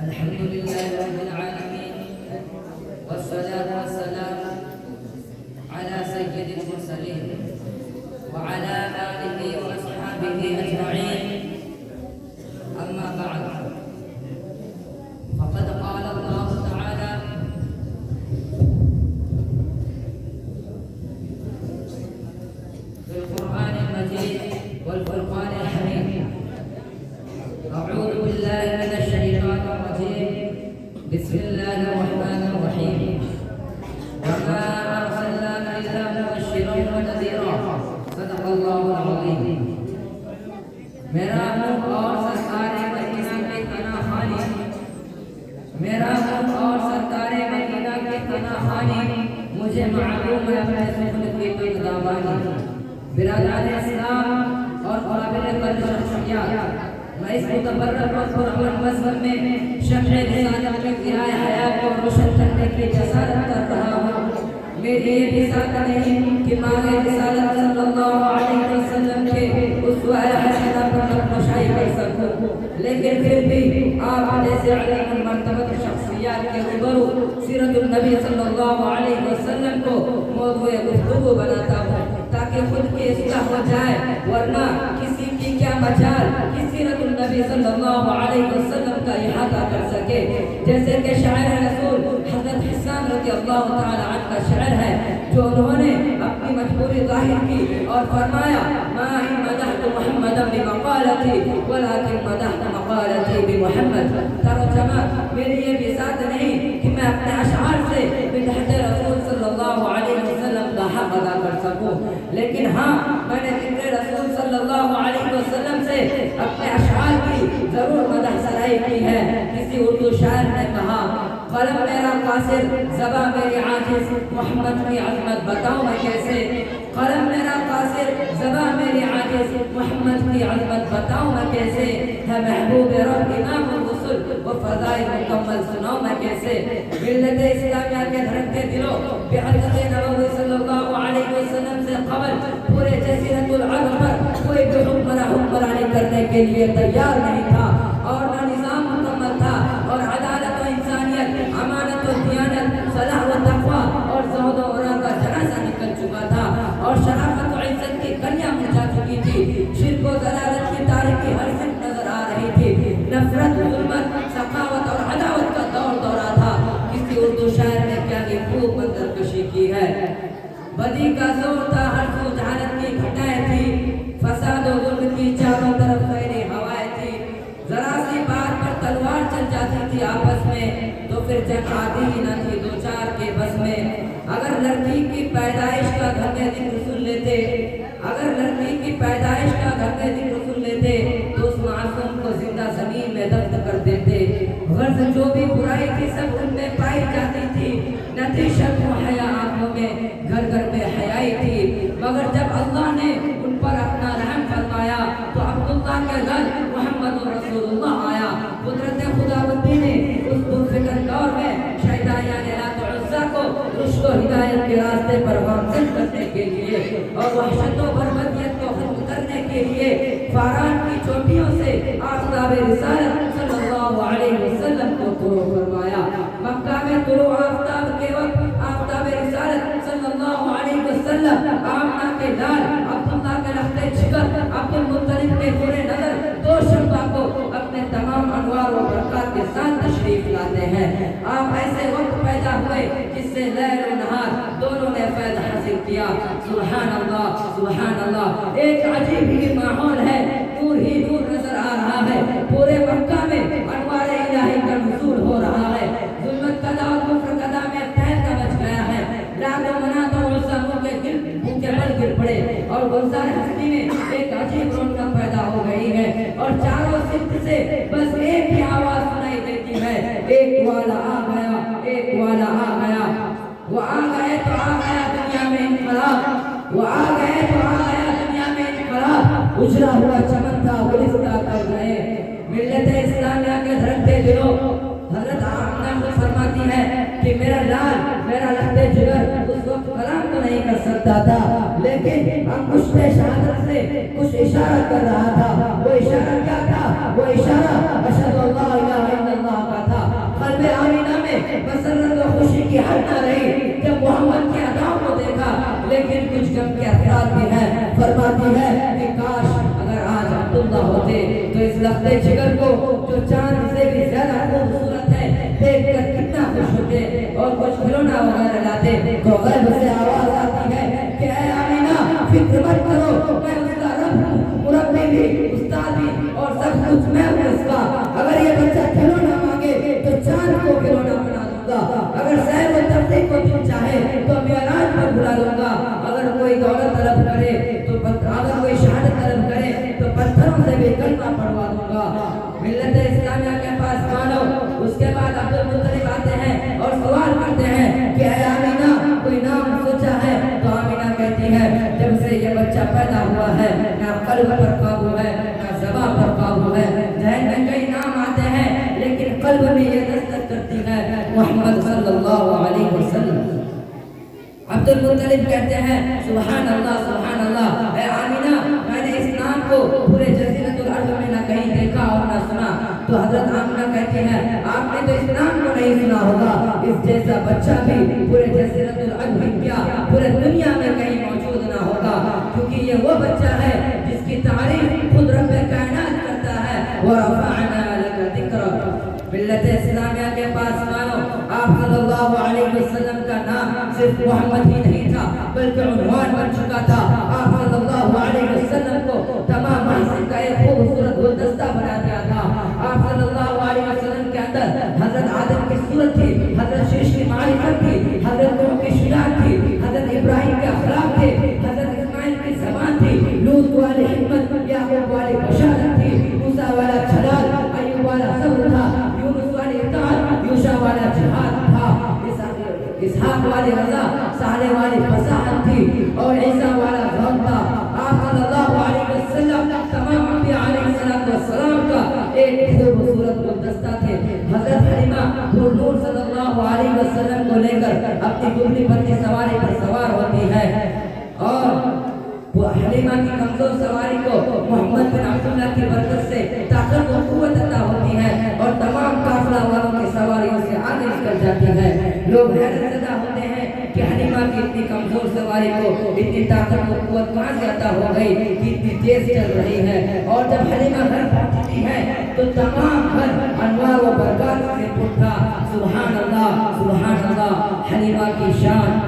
الحمد لله رب العالمين، والصلاة والسلام على سيد المرسلين وعلى آله وأصحابه أجمعين. أما بعد، فقد قال الله تعالى: في القرآن المجيد والفرقان الحميد: أعوذ بالله من الشيطان الرجيم، بسم الله الرحمن الرحيم. وما أرسلناك إلا مبشرا ونذيرا. صدق الله العظيم. میرا منہ اور سرکار مدینہ کے تنا خانی، میرا منہ اور سرکار مدینہ کے تنا خانی، مجھے معلوم ہے اپنے سخن کی تقدامانی. برادران اسلام اور قابل قدر شخصیات، میں اس متبرک اور پرامن مذہب میں شمع رسالت کی ضیاء حیات کو روشن کرنے کی جسارت کر رہا ہوں. میری یہ بھی ساتھ نہیں کہ ماہ رسالت صلی اللہ علیہ وسلم کے اسوہ حسنہ پر نقشائی کر سکوں، لیکن پھر بھی آپ جیسے علیم المرتبہ شخصیات کے روبرو سیرت النبی صلی اللہ علیہ وسلم کو موضوع گفتگو بناتا ہوں تاکہ خود کی اصلاح ہو جائے، ورنہ کسی کی کیا مجال کہ سیرت النبی صلی اللہ علیہ وسلم کا احاطہ کر سکے. جیسے کہ شاعر رسول حضرت حسان رضی اللہ تعالی عنہ کا شعر ہے، جو انہوں نے اپنی مجبوری ظاہر کی اور فرمایا: ما ان مدحت محمدا بمقالتی ولكن مدحت مقالتی بمحمد. ترجمہ: میری یہ بھی ذات نہیں کہ میں اپنے اشعار سے مدحت رسول صلی اللہ علیہ وسلم کا حق ادا کر سکوں، لیکن ہاں میں نے ذکر رسول صلی اللہ علیہ وسلم سے اپنے اشعار کی ضرور مدح سرائی کی ہے. کسی اردو شاعر نے کہا: قلم میرا قاصر، زباں میری عاجز، محمد کی عظمت بتاؤں میں کیسے. قلم میرا قاصر، زباں میری عاجز، محمد کی عظمت بتاؤں میں کیسے. ہے محبوب رب امام الرسل، وہ فضائل مکمل سناؤں میں کیسے. ملت اسلامیہ کے دھڑکتے دلوں بعزت نبوی صلی اللہ علیہ وسلم سے قبل پورے جزیرۃ العرب پر کوئی بھی حکمرانی کرنے کے لیے تیار نہیں تھا، اور نہ نظام مکمل تھا، اور عدالت و انسانیت، امانت و دیانت، صلاح و تقوی اور زہد و ورع کا جنازہ نکل چکا تھا، اور شرافت و عزت کی کلیاں مرجھا چکی تھی. شرک و ضلالت کی تاریکی ہر صف نظر آ رہی تھی. نفرت، ظلمت، سخاوت اور عداوت کا دور دورہ تھا. کسی اردو شاعر نے کیا یہ خوب منظر کشی کی ہے. بدی کا زور تھا، ہر سو جہالت کی گھٹائیں تھی، فساد و ظلم کی چاروں طرف پھیلی ہوائیں تھی. ذرا سی بات پر تلوار چل جاتی تھی آپس میں تو پھر جنگ آتی ہی نہ تھی دو چار کے بس میں. اگر لڑکی کی پیدائش کا گھر میں ذکر سن لیتے، اگر لڑکی کی پیدائش کا گھر میں ذکر سن لیتے تو اس معصوم کو زندہ زمین میں دفن کر دیتے. غرض جو بھی برائی تھی سب ان میں پائی جاتی تھی، نہ تھی شرم و حیا آنکھوں میں، گھر گھر میں حیائی تھی. مگر جب اللہ نے ان پر اپنا رحم فرمایا تو عبداللہ کے گھر محمد رسول اللہ آیا. قدرت خداوندی نے اس پرفتن دور میں شہدایان لات و عزا کو رشد و ہدایت کے راستے پر گامزن کرنے کے لیے اور وحشت و بربریت کو ختم کرنے کے لیے فاران کی چوٹیوں سے آفتاب رسالت صلی اللہ علیہ وسلم کو طلوع فرمایا. مکہ میں طلوع آفتاب کے وقت آفتاب رسالت صلی اللہ علیہ وسلم آمنہ کے لال عبداللہ کے لخت جگر عبد المطلب کے نور نظر دو شمبا کو اپنے تمام انوار و برکات کے ساتھ تشریف لاتے ہیں. آپ ایسے وقت پیدا ہوئے جس سے لیل و نہار دونوں نے فیض حاصل کیا. سبحان اللہ، سبحان اللہ. ایک عجیب ہی ماحول ہے، نور ہی نور نظر آ رہا ہے. پورے مکہ میں انوار الہی کا نزول ہو رہا ہے. ظلمت قضا اور کفر قضا میں تہلکہ مچ گیا ہے. لاکھ و منات اور عزا ان کے بل گر پڑے اور گلزار ہستی میں ایک عجیب رونق پیدا ہو گئی ہے، اور چاروں سمت سے بس ایک ہی آواز سنائی دیتی ہے: ایک والا آ گیا، ایک والا آ گیا. وہ آ گئے تو آ گیا دنیا میں انقلاب، وہ آ گئے تو آ گیا دنیا میں انقلاب. اجڑا ہوا چمن تھا گلستہ کر گئے. ملت اسلامیہ کے دھڑکتے دلوں حضرت آمنہ فرماتی ہے کہ میرا لال، میرا لخت جگر اس وقت کلام تو نہیں کر سکتا تھا، لیکن انگشت شہادت سے کچھ اشارہ کر رہا تھا. وہ اشارہ کیا تھا؟ وہ اشارہ اشہد اللہ الہ الا اللہ کا تھا. لفظ جگر کو جو چاند سے بھی زیادہ خوبصورت ہے دیکھ کر کتنا خوش ہوتے اور کچھ کھلونا وغیرہ لاتے تو غیب سے آواز آتی ہے کہ اے آمینہ فکر مت کرو، میں اس کا رب ہوں، مربی بھی، استاد بھی اور سب کچھ میں ہوں اس کا۔ اگر یہ بچہ کھلونا مانگے تو چاند کو کھلونا بنا دوں گا، اگر سیر و تفریح کو دل چاہے تو معراج پر بلا دوں گا، اگر کوئی دولت طلب کرے تو اگر کوئی شہادت طلب کرے تو پتھروں سے بھی کلمہ پڑھوا دوں گا۔ ملت اسلامیہ کے پاس مانو، اس کے بعد عبد المطلب آتے ہیں اور سوال کرتے ہیں کہ اے آمینہ کوئی نام سوچا ہے؟ تو آمینہ کہتی ہے جب سے یہ بچہ پیدا ہوا ہے نہ قلب پر قابو ہے نہ زبان پر قابو ہے، ذہن میں کئی نام آتے ہیں لیکن قلب میں یہ دستک کرتی ہے محمد صلی اللہ علیہ وسلم۔ عبد المطلب کہتے ہیں سبحان اللہ، اے آمینہ میں نے اس نام کو پورے جزیرۃ العرب میں نہ کہیں دیکھا اور نہ سنا۔ تو حضرت آمینہ کہتی ہیں آپ نے تو اس نام کو نہیں سنا ہوگا، اس جیسا بچہ بھی پورے جزیرۃ العرب ہی کیا پورے دنیا میں کہیں موجود نہ ہوگا، کیونکہ یہ وہ بچہ ہے جس کی تعریف خود رب کائنات کرتا ہے وَرَفَعْنَا لَكَ ذِكْرَكَ۔ ملت اسلامیہ کے پاس مانو آپ صلی اللہ علیہ وسلم کا نام صرف محمد ہی نہیں تھا بلکہ عنوان بن چکا تھا۔ آپ صلی اللہ علیہ وسلم کو تمام محسن کا ایک خوبصورت گلدستہ بنا دیا تھا۔ آپ صلی اللہ علیہ وسلم کے اندر حضرت آدم کی صورت تھی، حضرت شیش کی معرفت تھی، حضرت نوح کی شجاعت تھی، حضرت ابراہیم کے اخلاق تھے، حضرت اسماعیل کی زبان تھی، لوط والی حکمت، یعقوب والی بشارت تھی، موسیٰ والا جلال، ایوب والا صبر تھا، یونس والی اطاعت، یوشع والا جہاد تھا، اسحاق والی رضا، صالح والی فصاحت تھی اور عیسیٰ والا ذوق تھا۔ آپ صلی اللہ علیہ وسلم تمام انبیاء علیہ السلام کا ایک خوبصورت گلدستہ تھے۔ حضرت حلیمہ نور صلی اللہ علیہ وسلم کو لے کر اپنی دبلی پتلی سواری پر سوار ہوتی ہے اور وہ حلیمہ کی کمزور سواری کو محمد بن عبداللہ کی برکت سے طاقت و قوت عطا ہوتی ہے اور تمام قافلہ والوں کی سواریوں سے آگے نکل جاتی ہے۔ لوگ حیرت زدہ ہوتے ہیں کہ حلیمہ کی اتنی کمزور سواری کو اتنی طاقت و قوت کہاں سے عطا ہو گئی کہ اتنی تیز چل رہی ہے، اور جب حلیمہ گھر پہنچتی ہے تو تمام گھر انوار و برکات سے پھوٹا۔ سبحان اللہ، حلیمہ کی شان۔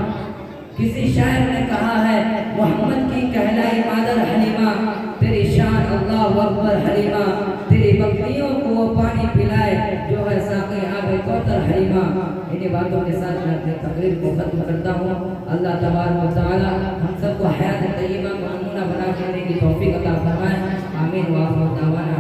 کسی شاعر نے کہا ہے محمد کی کہلائی مادر حلیمہ، تیری شان اللہ اکبر حلیمہ، تیری بکریوں کو وہ پانی پلائے جو ہے ساقی آب کوثر حلیمہ۔ انہی باتوں کے ساتھ میں اپنی تقریر کو ختم کرتا ہوں۔ اللہ تبارک و تعالی ہم سب کو حیات طیبہ کو نمونہ بنا کرنے کی توفیق عطا فرمائے، آمین۔ وآخر دعوانا